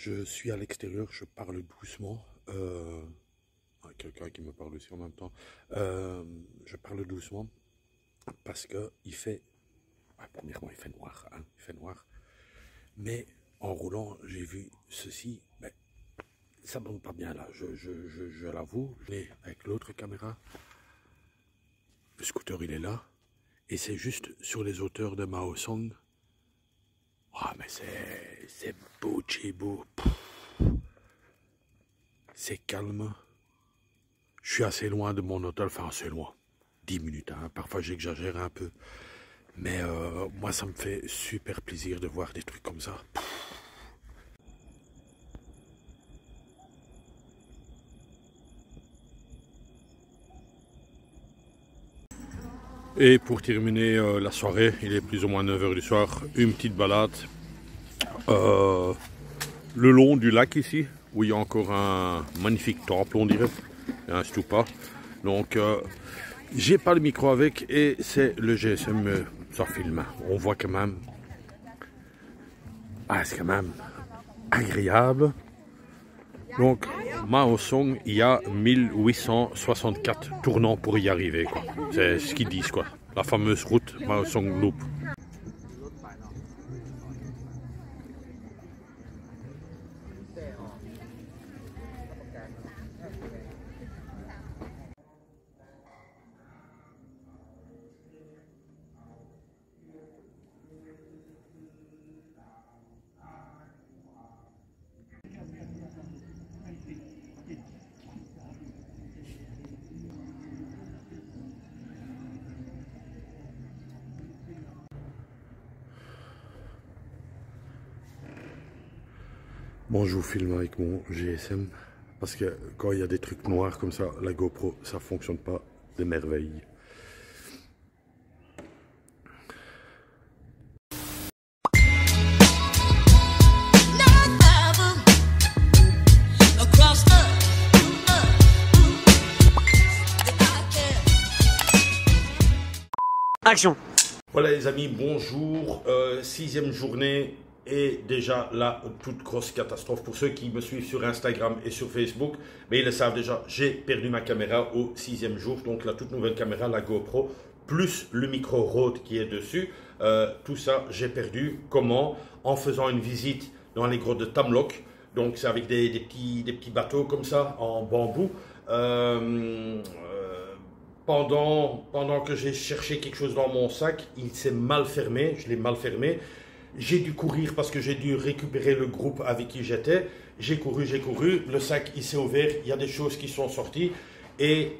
Je suis à l'extérieur, je parle doucement. Quelqu'un qui me parle aussi en même temps. Je parle doucement parce que il fait. Premièrement, il fait noir. Hein, il fait noir. Mais en roulant, j'ai vu ceci. Ben, ça ne donne pas bien là, je l'avoue. Mais avec l'autre caméra, le scooter il est là. Et c'est juste sur les hauteurs de Mao Song. Ah, mais c'est beau, beau. C'est calme. Je suis assez loin de mon hôtel, enfin assez loin. 10 minutes, hein. Parfois j'exagère un peu. Mais moi ça me fait super plaisir de voir des trucs comme ça. Et pour terminer la soirée, il est plus ou moins 9 h du soir, une petite balade le long du lac ici, où il y a encore un magnifique temple, on dirait, un stupa. Donc, j'ai pas le micro avec et c'est le GSM, ça filme. On voit quand même, c'est quand même agréable. Donc, Mao Song, il y a 1864 tournants pour y arriver. C'est ce qu'ils disent, quoi. La fameuse route Mao Song Loop. Bon, je vous filme avec mon GSM parce que quand il y a des trucs noirs comme ça, la GoPro, ça fonctionne pas de merveille. Action. Voilà les amis, bonjour. 6e journée. Et déjà là, toute grosse catastrophe pour ceux qui me suivent sur Instagram et sur Facebook. Mais ils le savent déjà, j'ai perdu ma caméra au 6e jour. Donc la toute nouvelle caméra, la GoPro, plus le micro Rode qui est dessus. Tout ça, j'ai perdu. Comment? En faisant une visite dans les grottes de Tamlock. Donc c'est avec des petits bateaux comme ça, en bambou. Pendant que j'ai cherché quelque chose dans mon sac, il s'est mal fermé. Je l'ai mal fermé. J'ai dû courir parce que j'ai dû récupérer le groupe avec qui j'étais. J'ai couru. Le sac, il s'est ouvert. Il y a des choses qui sont sorties. Et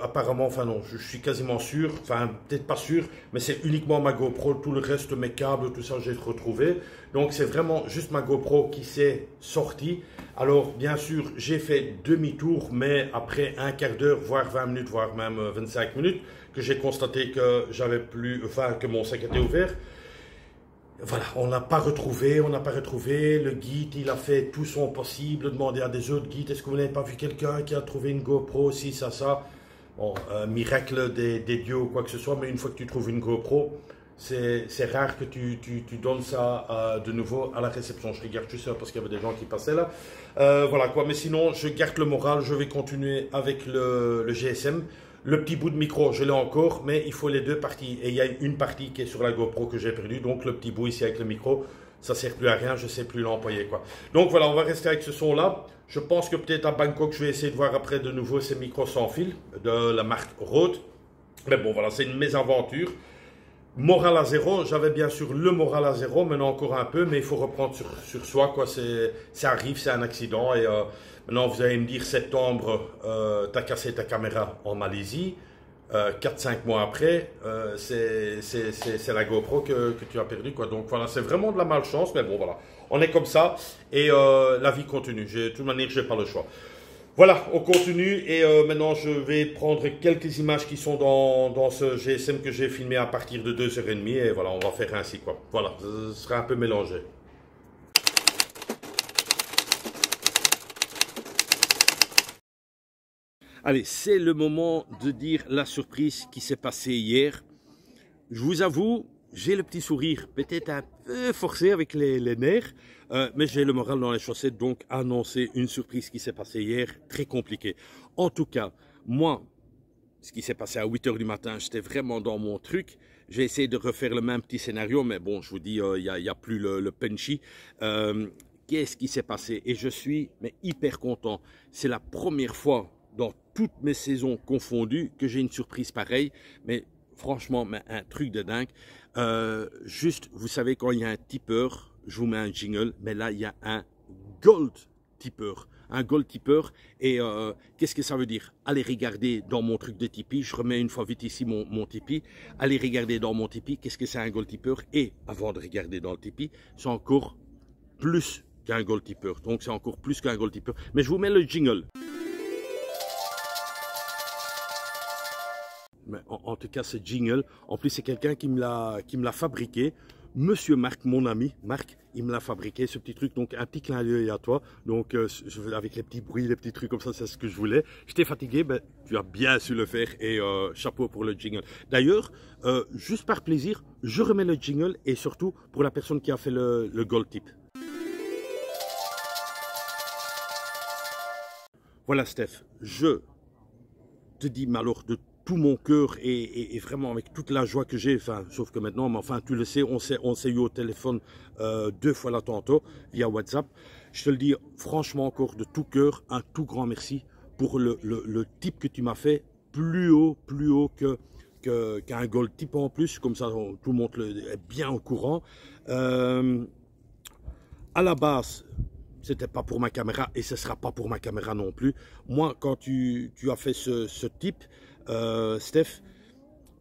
apparemment, enfin non, je suis quasiment sûr, enfin peut-être pas sûr, mais c'est uniquement ma GoPro. Tout le reste, mes câbles, tout ça, j'ai retrouvé. Donc c'est vraiment juste ma GoPro qui s'est sortie. Alors bien sûr, j'ai fait demi-tour, mais après un quart d'heure, voire 20 minutes, voire même 25 minutes, que j'ai constaté que j'avais plus, enfin que mon sac était ouvert. Voilà, on n'a pas retrouvé. Le guide, il a fait tout son possible, demandé à des autres guides, est-ce que vous n'avez pas vu quelqu'un qui a trouvé une GoPro, ci, ça. Bon, miracle des dieux ou quoi que ce soit, mais une fois que tu trouves une GoPro, c'est rare que tu donnes ça de nouveau à la réception. Je regarde juste ça parce qu'il y avait des gens qui passaient là. Voilà quoi, mais sinon, je garde le moral, je vais continuer avec le GSM. Le petit bout de micro, je l'ai encore, mais il faut les deux parties. Et il y a une partie qui est sur la GoPro que j'ai perdue. Donc le petit bout ici avec le micro, ça ne sert plus à rien, je ne sais plus l'employer, quoi. Donc voilà, on va rester avec ce son-là. Je pense que peut-être à Bangkok, je vais essayer de voir après de nouveau ces micros sans fil de la marque Rode. Mais bon, voilà, c'est une mésaventure. Moral à zéro, j'avais bien sûr le moral à zéro, maintenant encore un peu, mais il faut reprendre sur soi, quoi. Ça arrive, c'est un accident. Et maintenant, vous allez me dire, septembre, tu as cassé ta caméra en Malaisie. 4-5 mois après, c'est la GoPro que tu as perdu, quoi. Donc voilà, c'est vraiment de la malchance, mais bon, voilà. On est comme ça et la vie continue. De toute manière, je n'ai pas le choix. Voilà, on continue et maintenant je vais prendre quelques images qui sont dans ce GSM que j'ai filmé à partir de 2h30 et voilà, on va faire ainsi, quoi. Voilà, ce sera un peu mélangé. Allez, c'est le moment de dire la surprise qui s'est passée hier. Je vous avoue, j'ai le petit sourire peut-être un peu forcé avec les nerfs. Mais j'ai le moral dans les chaussettes, donc annoncer une surprise qui s'est passée hier, très compliqué. En tout cas, moi, ce qui s'est passé à 8 h du matin, j'étais vraiment dans mon truc. J'ai essayé de refaire le même petit scénario, mais bon, je vous dis, il n'y a plus le punchy. Qu'est-ce qui s'est passé? Et je suis hyper content. C'est la première fois dans toutes mes saisons confondues que j'ai une surprise pareille. Mais franchement, un truc de dingue. Juste, vous savez, quand il y a un tipeur, je vous mets un jingle, mais là, il y a un gold tipeur. Un gold tipeur, et qu'est-ce que ça veut dire? Allez regarder dans mon truc de Tipeee, je remets une fois vite ici mon Tipeee, allez regarder dans mon Tipeee, qu'est-ce que c'est un gold tipeur, et avant de regarder dans le Tipeee, c'est encore plus qu'un gold tipeur, donc c'est encore plus qu'un gold tipeur, mais je vous mets le jingle. Mais en tout cas, ce jingle, en plus c'est quelqu'un qui me l'a fabriqué, Monsieur Marc, mon ami, Marc, il me l'a fabriqué, ce petit truc, donc un petit clin d'œil à toi, donc avec les petits bruits, les petits trucs comme ça, c'est ce que je voulais. J'étais fatigué, ben, tu as bien su le faire, et chapeau pour le jingle. D'ailleurs, juste par plaisir, je remets le jingle, et surtout pour la personne qui a fait le gold tip. Voilà Steph, je te dis, mais alors de tout mon cœur et vraiment avec toute la joie que j'ai, enfin, sauf que maintenant, mais enfin, tu le sais, on s'est eu au téléphone 2 fois là tantôt, via WhatsApp. Je te le dis franchement encore de tout cœur, un tout grand merci pour le tip que tu m'as fait, plus haut qu'un gold tip en plus, comme ça tout le monde est bien au courant. À la base, c'était pas pour ma caméra et ce sera pas pour ma caméra non plus. Moi, quand tu as fait ce tip, Steph,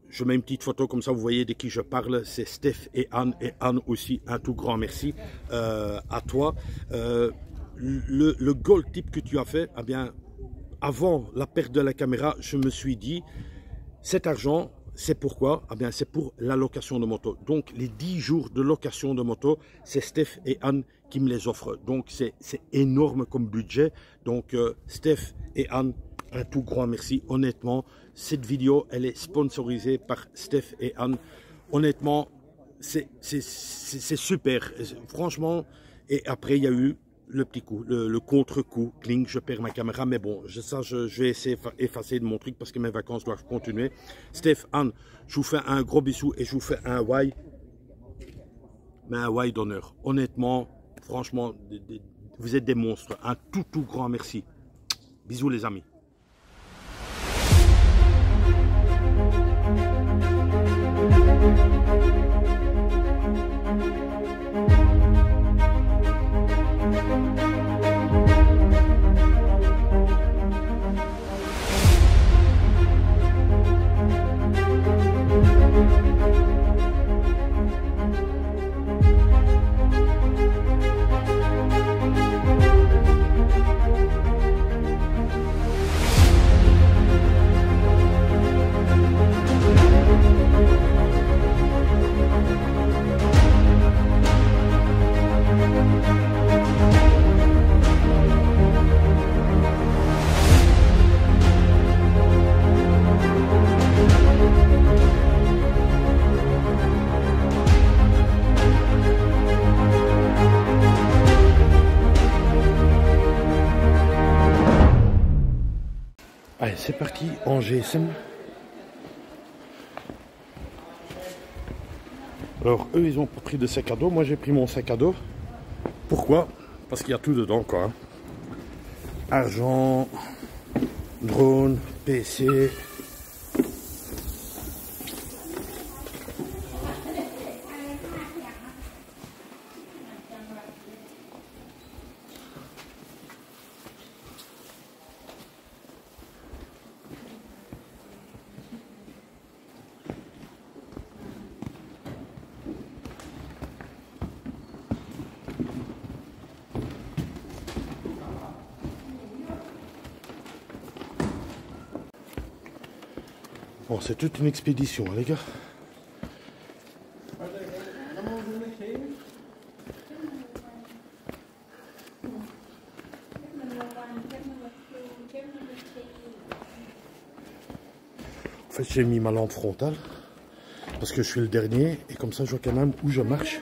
je mets une petite photo comme ça, vous voyez de qui je parle, c'est Steph et Anne aussi, un tout grand merci à toi. Le gold tip que tu as fait, eh bien, avant la perte de la caméra, je me suis dit, cet argent, c'est pourquoi? Eh bien, c'est pour la location de moto. Donc, les 10 jours de location de moto, c'est Steph et Anne qui me les offrent. Donc, c'est énorme comme budget. Donc, Steph et Anne, un tout grand merci. Honnêtement, cette vidéo, elle est sponsorisée par Steph et Anne. Honnêtement, c'est super. Franchement, et après, il y a eu le petit coup, le contre-coup, cling, je perds ma caméra, mais bon, je vais essayer d'effacer de mon truc parce que mes vacances doivent continuer. Steph, Anne, je vous fais un gros bisou et je vous fais un why, mais un why d'honneur. Honnêtement, franchement, vous êtes des monstres. Un tout grand merci. Bisous les amis. Allez, c'est parti en GSM. Alors, eux, ils ont pas pris de sac à dos. Moi, j'ai pris mon sac à dos. Pourquoi? Parce qu'il y a tout dedans, quoi. Argent, drone, PC. Bon, c'est toute une expédition, hein, les gars. En fait, j'ai mis ma lampe frontale parce que je suis le dernier et comme ça, je vois quand même où je marche.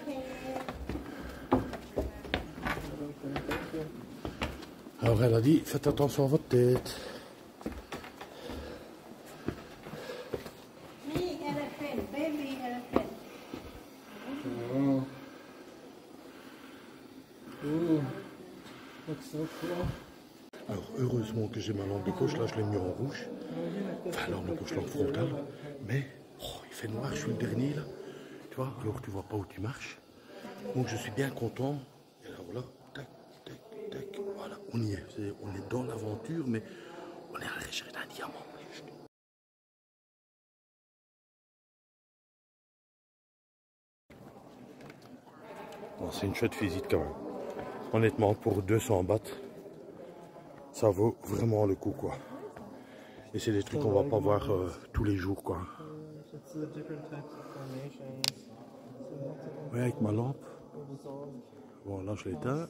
Alors elle a dit, faites attention à votre tête. Alors heureusement que j'ai ma lampe de poche, là je l'ai mis en rouge. Enfin lampe de poche, lampe frontale. Mais il fait noir, je suis le dernier là. Tu vois, alors tu vois pas où tu marches. Donc je suis bien content. Et là voilà, tac, tac, tac, voilà, on y est. On est dans l'aventure, mais on est à la recherche d'un diamant. Bon, c'est une chouette visite quand même. Honnêtement, pour 200 bahts, ça vaut vraiment le coup quoi. Et c'est des trucs qu'on va pas voir tous les jours quoi. Oui, avec ma lampe. Bon, là je l'éteins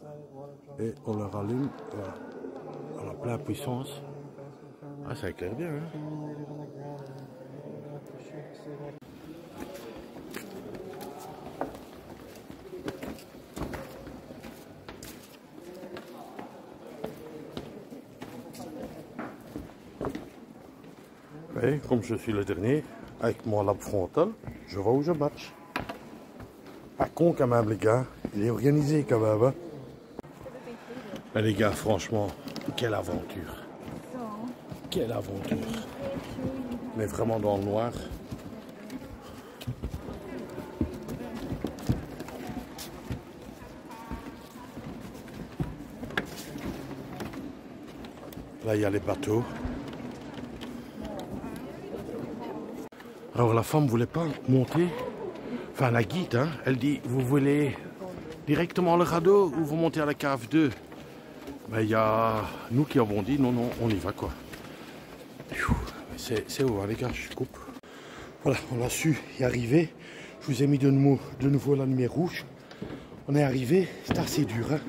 et on le rallume. Voilà. On a plein puissance. Ah, ça éclaire bien. Hein. Et comme je suis le dernier, avec mon lampe frontale, je vois où je match. Pas con quand même les gars, il est organisé quand même. Hein. Mais les gars, franchement, quelle aventure. Quelle aventure. Mais vraiment dans le noir. Là, il y a les bateaux. Alors la femme ne voulait pas monter, enfin la guide, hein, elle dit, vous voulez directement le radeau ou vous montez à la cave 2? Mais il y a nous qui avons dit, non, non, on y va quoi. C'est où hein, les gars, je coupe. Voilà, on a su y arriver. Je vous ai mis de nouveau la lumière rouge. On est arrivé, c'est assez dur. Hein.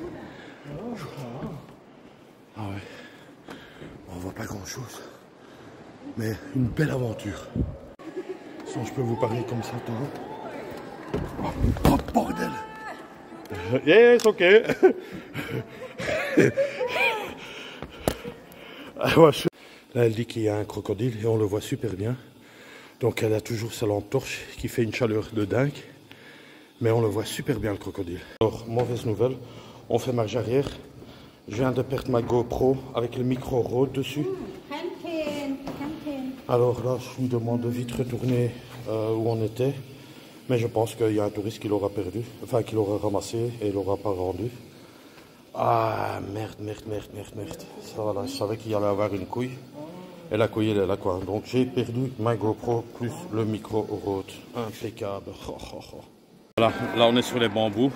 Ah ouais, on voit pas grand chose. Mais une belle aventure. Sinon je peux vous parler comme ça tout le long. Oh bordel. Yes, ok. Là elle dit qu'il y a un crocodile et on le voit super bien. Donc elle a toujours sa lampe torche qui fait une chaleur de dingue. Mais on le voit super bien le crocodile. Alors mauvaise nouvelle, on fait marche arrière. Je viens de perdre ma GoPro avec le micro Rode dessus. Alors là, je lui demande de vite retourner où on était. Mais je pense qu'il y a un touriste qui l'aura perdu. Enfin, qui l'aura ramassé et il l'aura pas rendu. Ah, merde. Ça, voilà, je savais qu'il y allait avoir une couille. Et la couille, elle est là, quoi. Donc, j'ai perdu ma GoPro plus le micro Rode. Impeccable. Voilà, là, on est sur les bambous.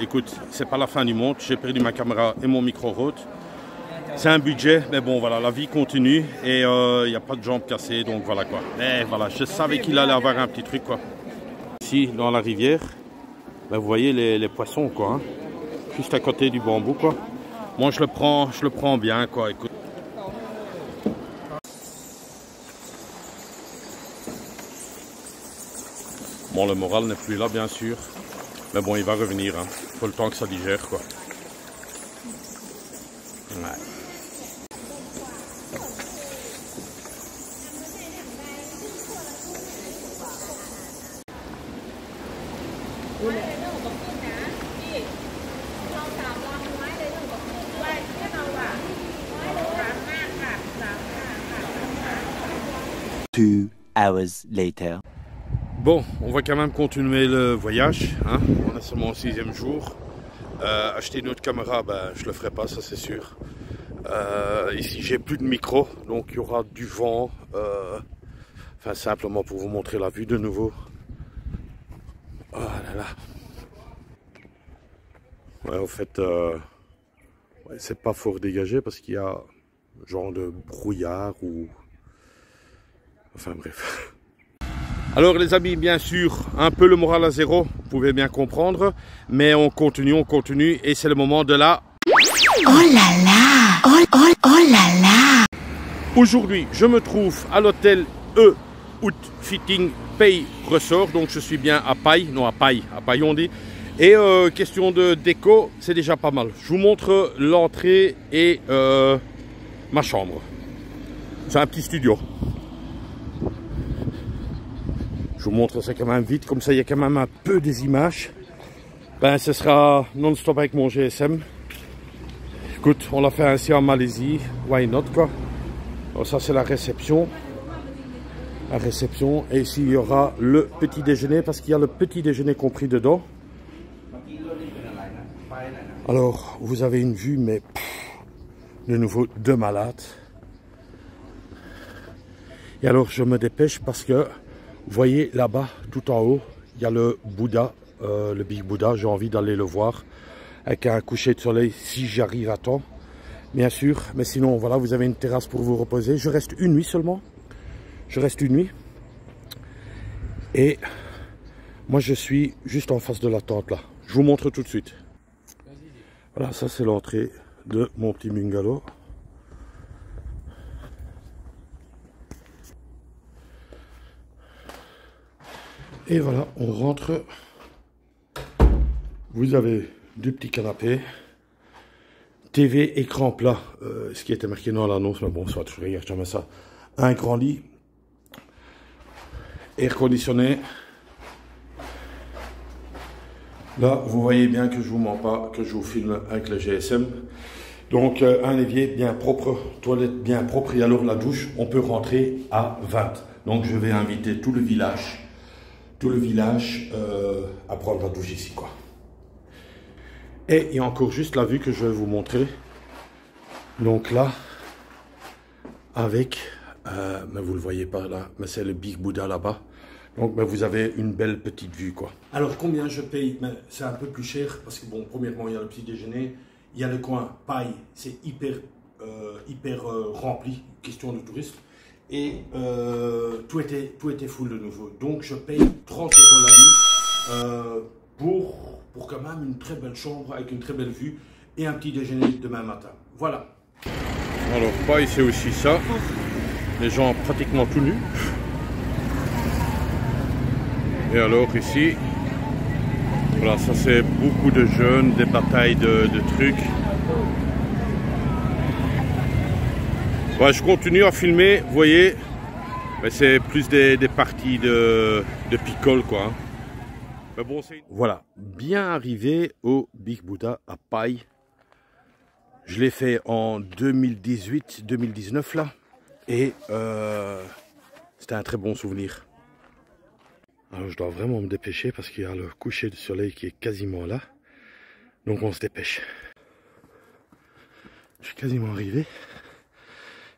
Écoute, c'est pas la fin du monde. J'ai perdu ma caméra et mon micro Rode. C'est un budget, mais bon voilà, la vie continue et il n'y a pas de jambes cassées, donc voilà quoi. Mais voilà, je savais qu'il allait avoir un petit truc quoi. Ici, dans la rivière, ben, vous voyez les poissons quoi, hein, juste à côté du bambou quoi. Moi je le prends bien quoi, écoute. Bon, le moral n'est plus là bien sûr, mais bon il va revenir, hein. Faut le temps que ça digère quoi. Ouais. Two hours later. Bon, on va quand même continuer le voyage, hein. On est seulement au 6e jour. Acheter une autre caméra, ben, je le ferai pas, ça c'est sûr. Ici j'ai plus de micro, donc il y aura du vent. Enfin simplement pour vous montrer la vue de nouveau. Oh là là. Ouais, en fait, ouais, c'est pas fort dégagé parce qu'il y a genre de brouillard ou... Enfin bref. Alors les amis, bien sûr, un peu le moral à zéro, vous pouvez bien comprendre. Mais on continue et c'est le moment de la... Oh là là, oh là là. Aujourd'hui, je me trouve à l'hôtel Outfitting Pay Resort. Donc je suis bien à Paille, non à Paille on dit. Et question de déco, c'est déjà pas mal. Je vous montre l'entrée et ma chambre. C'est un petit studio. Je vous montre ça quand même vite, comme ça il y a quand même un peu des images. Ben ce sera non-stop avec mon GSM. Écoute, on l'a fait ainsi en Malaisie, why not quoi. Alors, ça c'est la réception. La réception, et ici il y aura le petit déjeuner, parce qu'il y a le petit déjeuner compris dedans. Alors vous avez une vue, mais de nouveau de malade. Et alors je me dépêche parce que vous voyez là-bas, tout en haut, il y a le Bouddha, le Big Bouddha. J'ai envie d'aller le voir avec un coucher de soleil si j'arrive à temps, bien sûr. Mais sinon, voilà, vous avez une terrasse pour vous reposer. Je reste une nuit seulement. Je reste une nuit. Et moi, je suis juste en face de la tente là. Je vous montre tout de suite. Voilà, ça c'est l'entrée de mon petit bungalow. Et voilà, on rentre. Vous avez deux petits canapés. TV, écran plat. Ce qui était marqué dans l'annonce, mais bon, soit je regarde jamais ça. Un grand lit. Air conditionné. Là, vous voyez bien que je vous mens pas, que je vous filme avec le GSM. Donc, un évier bien propre, toilette bien propre. Et alors, la douche, on peut rentrer à 20. Donc, je vais inviter tout le village à prendre la douche ici, quoi. Et il y a encore juste la vue que je vais vous montrer. Donc là, avec, mais vous le voyez pas là, mais c'est le Big Bouddha là-bas. Donc ben, vous avez une belle petite vue, quoi. Alors combien je paye? C'est un peu plus cher parce que bon, premièrement il y a le petit déjeuner, il y a le coin paille, c'est hyper rempli, question de touristes. Et tout était full de nouveau. Donc je paye 30 € la nuit pour quand même une très belle chambre avec une très belle vue et un petit déjeuner demain matin. Voilà. Alors paille c'est aussi ça. Les gens pratiquement tout nus. Et alors ici, voilà, ça c'est beaucoup de jeunes, des batailles de trucs. Ouais, je continue à filmer, vous voyez, mais c'est plus des parties de picole, quoi. Mais bon, voilà, bien arrivé au Big Bouddha à Pai. Je l'ai fait en 2018-2019 là, et c'était un très bon souvenir. Alors je dois vraiment me dépêcher parce qu'il y a le coucher de soleil qui est quasiment là, donc on se dépêche. Je suis quasiment arrivé.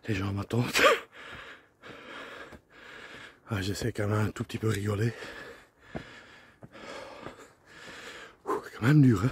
Les gens m'attendent. Ah, j'essaie quand même un tout petit peu rigoler. C'est quand même dur, hein.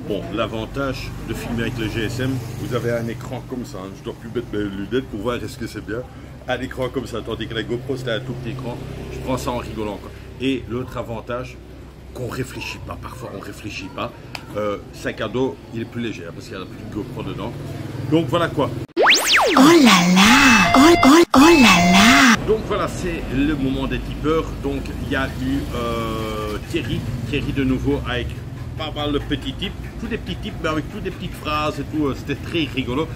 Bon, l'avantage de filmer avec le GSM, vous avez un écran comme ça, hein. Je dois plus mettre mes lunettes pour voir est-ce que c'est bien. un écran comme ça, tandis que la GoPro c'était un tout petit écran. Je prends ça en rigolant, quoi. Et l'autre avantage, qu'on réfléchit pas, parfois on réfléchit pas, sac à dos il est plus léger parce qu'il y a plus de GoPro dedans. Donc voilà quoi. Oh là là, oh là là. Donc voilà, c'est le moment des tipeurs. Donc il y a eu Thierry de nouveau avec pas mal de petits tips, tous des petits tips mais avec toutes des petites phrases et tout, c'était très rigolo.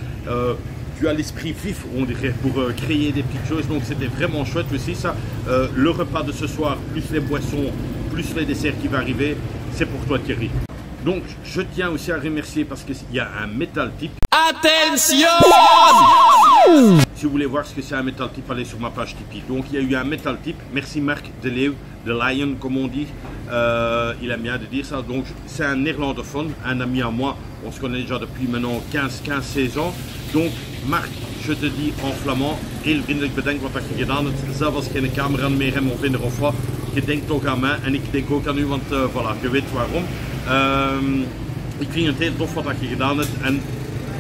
Tu as l'esprit vif, on dirait, pour créer des petites choses, donc c'était vraiment chouette aussi ça. Le repas de ce soir, plus les boissons, plus les desserts qui va arriver, c'est pour toi Thierry. Donc je tiens aussi à remercier parce qu'il y a un metal tip. Attention! Si vous voulez voir ce que c'est un metal tip, allez sur ma page Tipeee. Donc il y a eu un metal tip, merci Marc de Lion comme on dit, il aime bien de dire ça. Donc c'est un néerlandophone, un ami à moi, on se connaît déjà depuis maintenant 15-16 ans. Donc Marc, je te dis en flamand, heel vriendelijk bedankt wat je gedaan hebt. Zelfs als je geen camera meer hebt of in de of wat, je denkt ook aan mij en ik denk ook aan u, want voilà, je weet waarom. Ik vind het heel tof wat je gedaan hebt en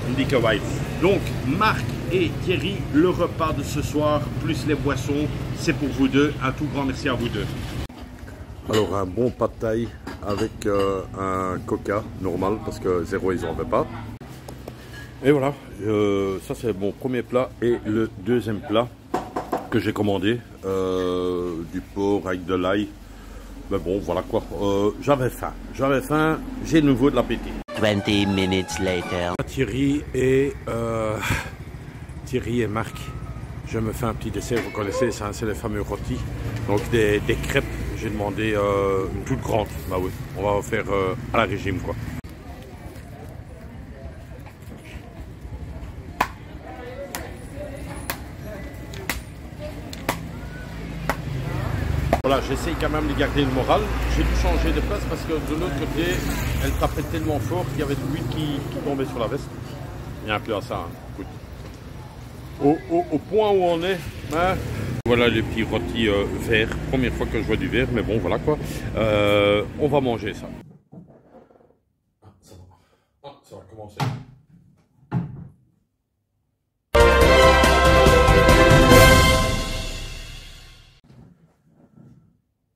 een dikke wife. Donc Marc et Thierry, le repas de ce soir, plus les boissons, c'est pour vous deux. Un tout grand merci à vous deux. Alors un bon pad thai avec un coca normal parce que zéro ils n'en veulent pas. Et voilà, ça c'est mon premier plat et le deuxième plat que j'ai commandé, du porc avec de l'ail. Mais bon voilà quoi, j'avais faim, j'ai de nouveau de l'appétit. 20 minutes later. Thierry et Marc, je me fais un petit dessert, vous connaissez ça, c'est les fameux rôtis, donc des crêpes, j'ai demandé une toute grande, bah oui, on va faire à la régime quoi. Voilà, j'essaye quand même de garder le moral. J'ai dû changer de place parce que de l'autre côté, elle tapait tellement fort qu'il y avait de l'huile qui tombait sur la veste. Il y a un peu à ça, hein. Écoute. Au point où on est, hein. Voilà les petits rôtis verts. Première fois que je vois du vert, mais bon, voilà quoi. On va manger ça. Ça va commencer.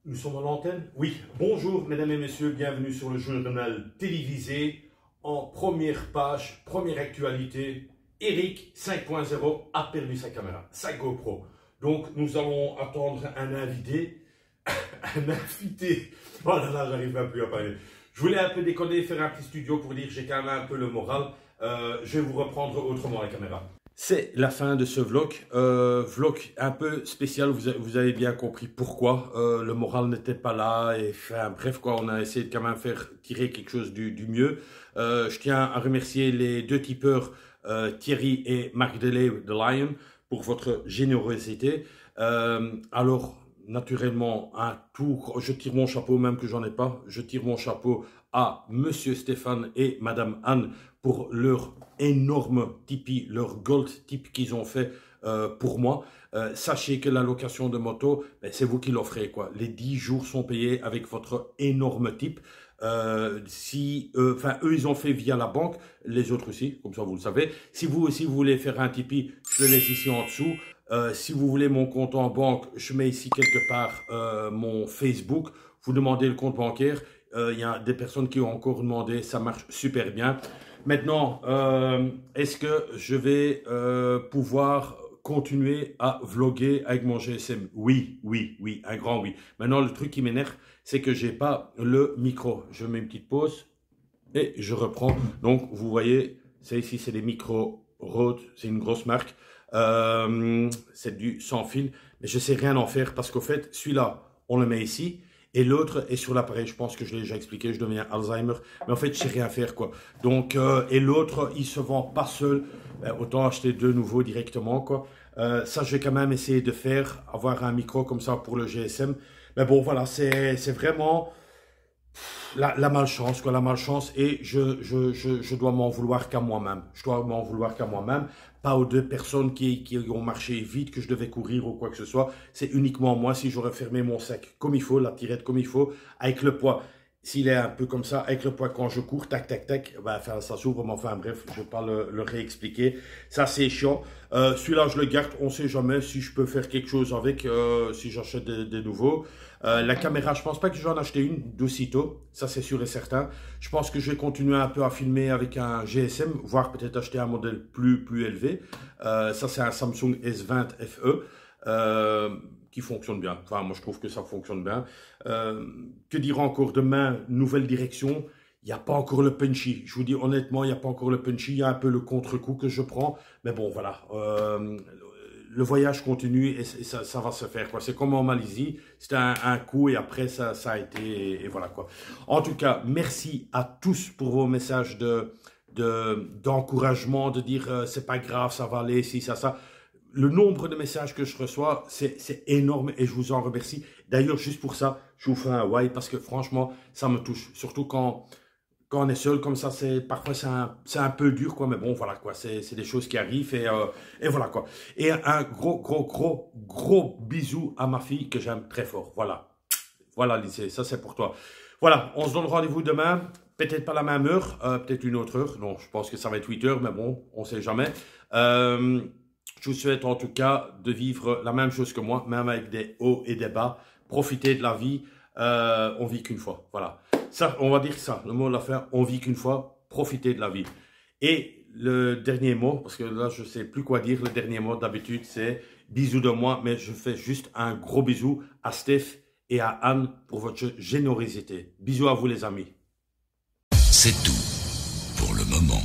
Nous sommes à l'antenne. Oui, bonjour mesdames et messieurs, bienvenue sur le journal télévisé. En première page, première actualité, Eric 5.0 a perdu sa caméra, sa GoPro. Donc nous allons attendre un invité. Un invité. Oh là là, j'arrive même plus à parler. Je voulais un peu déconner, faire un petit studio pour dire que j'ai quand même un peu le moral. Je vais vous reprendre autrement la caméra. C'est la fin de ce vlog, vlog un peu spécial, vous avez bien compris pourquoi, le moral n'était pas là, et enfin, bref quoi, on a essayé de quand même faire tirer quelque chose du mieux. Je tiens à remercier les deux tipeurs, Thierry et Marc Delay de Lion, pour votre générosité. Alors, naturellement, je tire mon chapeau, même que j'en ai pas, je tire mon chapeau à Monsieur Stéphane et Madame Anne pour leur énorme Tipeee, leur gold tip qu'ils ont fait pour moi. Sachez que la location de moto, c'est vous qui l'offrez quoi. Les 10 jours sont payés avec votre énorme tip. Eux ils ont fait via la banque, les autres aussi, comme ça vous le savez. Si vous aussi vous voulez faire un Tipeee, je le laisse ici en dessous. Si vous voulez mon compte en banque, je mets ici quelque part mon Facebook. Vous demandez le compte bancaire. Il y a des personnes qui ont encore demandé, ça marche super bien. Maintenant, est-ce que je vais pouvoir continuer à vlogger avec mon GSM? Oui, un grand oui. Maintenant, le truc qui m'énerve, c'est que j'ai pas le micro. Je mets une petite pause et je reprends. Donc, vous voyez, ici, c'est des micros Rode, c'est une grosse marque. C'est du sans fil, mais je sais rien en faire parce qu'au fait, celui-là, on le met ici. Et l'autre est sur l'appareil, je pense que je l'ai déjà expliqué, je deviens Alzheimer, mais en fait je sais rien faire quoi. Donc, et l'autre, il se vend pas seul, autant acheter deux nouveaux directement quoi. Ça je vais quand même essayer de faire, avoir un micro comme ça pour le GSM. Mais bon voilà, c'est vraiment la malchance quoi, la malchance et je dois m'en vouloir qu'à moi-même. Je dois m'en vouloir qu'à moi-même. Pas aux deux personnes qui ont marché vite, que je devais courir ou quoi que ce soit. C'est uniquement moi, si j'aurais fermé mon sac comme il faut, la tirette comme il faut, avec le poids s'il est un peu comme ça, avec le poids quand je cours, tac, tac, tac, ben, enfin, ça s'ouvre, mais enfin, bref, je ne vais pas le réexpliquer. Ça, c'est chiant. Celui-là, je le garde, on ne sait jamais si je peux faire quelque chose avec, si j'achète des nouveaux. La caméra, je pense pas que je vais en acheter une d'aussitôt, ça c'est sûr et certain. Je pense que je vais continuer un peu à filmer avec un GSM, voire peut-être acheter un modèle plus élevé. Ça, c'est un Samsung S20 FE. Qui fonctionne bien. Enfin, moi, je trouve que ça fonctionne bien. Que dire encore demain? Nouvelle direction. Il n'y a pas encore le punchy. Je vous dis honnêtement, il n'y a pas encore le punchy. Il y a un peu le contre-coup que je prends. Mais bon, voilà. Le voyage continue et ça va se faire, quoi. C'est comme en Malaisie. C'était un coup et après, ça a été... Et voilà, quoi. En tout cas, merci à tous pour vos messages d'encouragement, de dire c'est pas grave, ça va aller, si, ça. Le nombre de messages que je reçois, c'est énorme et je vous en remercie. D'ailleurs, juste pour ça, je vous fais un why parce que franchement, ça me touche. Surtout quand on est seul comme ça, parfois c'est un peu dur, quoi. Mais bon, voilà, quoi. C'est des choses qui arrivent et voilà, quoi. Et un gros bisou à ma fille que j'aime très fort. Voilà. Voilà, Lysée, ça c'est pour toi. Voilà, on se donne rendez-vous demain. Peut-être pas la même heure, peut-être une autre heure. Non, je pense que ça va être 8 heures, mais bon, on sait jamais. Je vous souhaite en tout cas de vivre la même chose que moi, même avec des hauts et des bas. Profitez de la vie. On vit qu'une fois. Voilà. Ça, on va dire ça. Le mot de la fin, on vit qu'une fois. Profitez de la vie. Et le dernier mot, parce que là, je sais plus quoi dire. Le dernier mot, d'habitude, c'est bisous de moi. Mais je fais juste un gros bisou à Steph et à Anne pour votre générosité. Bisous à vous, les amis. C'est tout pour le moment.